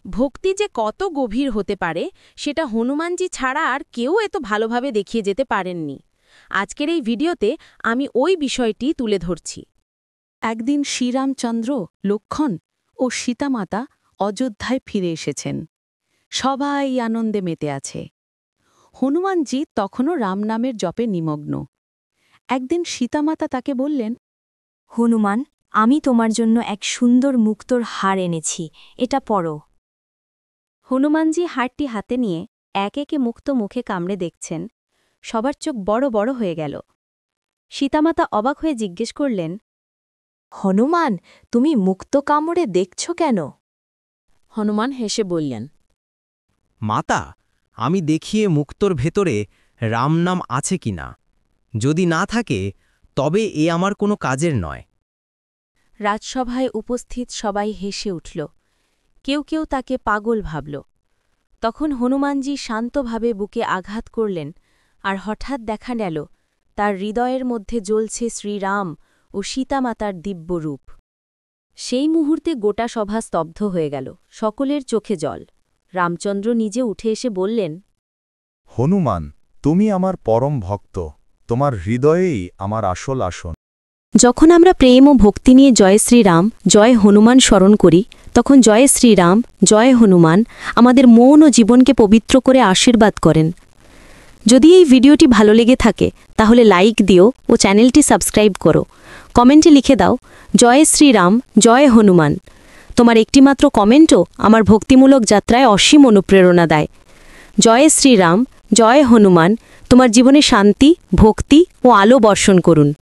ভক্তি যে কত গভীর হতে পারে সেটা হনুমানজি ছাড়া আর কেউ এত ভালোভাবে দেখিয়ে যেতে পারেননি। আজকের এই ভিডিওতে আমি ওই বিষয়টি তুলে ধরছি। একদিন শ্রীরামচন্দ্র, লক্ষ্মণ ও সীতামাতা অযোধ্যায় ফিরে এসেছেন। সবাই আনন্দে মেতে আছে। হনুমানজি তখনও রামনামের জপে নিমগ্ন। একদিন সীতামাতা তাকে বললেন, হনুমান, আমি তোমার জন্য এক সুন্দর মুক্তোর হার এনেছি, এটা পড়ো। হনুমানজি হারটি হাতে নিয়ে এক একে মুক্ত মুখে কামড়ে দেখছেন। সবার চোখ বড় বড় হয়ে গেল। সীতামাতা অবাক হয়ে জিজ্ঞেস করলেন, হনুমান, তুমি মুক্তো কামড়ে দেখছ কেন? হনুমান হেসে বললেন, মাতা, আমি দেখিয়ে মুক্তোর ভেতরে রামনাম আছে কিনা। যদি না থাকে তবে এ আমার কোনো কাজের নয়। রাজসভায় উপস্থিত সবাই হেসে উঠল। কেউ কেউ তাকে পাগল ভাবল। তখন হনুমানজি শান্তভাবে বুকে আঘাত করলেন, আর হঠাৎ দেখা গেল তার হৃদয়ের মধ্যে জ্বলছে শ্রীরাম ও সীতামাতার দিব্যরূপ। সেই মুহূর্তে গোটা সভা স্তব্ধ হয়ে গেল, সকলের চোখে জল। রামচন্দ্র নিজে উঠে এসে বললেন, হনুমান, তুমি আমার পরম ভক্ত, তোমার হৃদয়েই আমার আসল আসন। যখন আমরা প্রেম ও ভক্তি নিয়ে জয় শ্রীরাম, জয় হনুমান স্মরণ করি, তখন জয় শ্রীরাম, জয় হনুমান আমাদের মন ও জীবনকে পবিত্র করে আশীর্বাদ করেন। যদি এই ভিডিওটি ভালো লেগে থাকে তাহলে লাইক দিও ও চ্যানেলটি সাবস্ক্রাইব করো। কমেন্টে লিখে দাও, জয় শ্রীরাম, জয় হনুমান। তোমার একটিমাত্র কমেন্টও আমার ভক্তিমূলক যাত্রায় অসীম অনুপ্রেরণা দেয়। জয় শ্রীরাম, জয় হনুমান তোমার জীবনে শান্তি, ভক্তি ও আলো বর্ষণ করুন।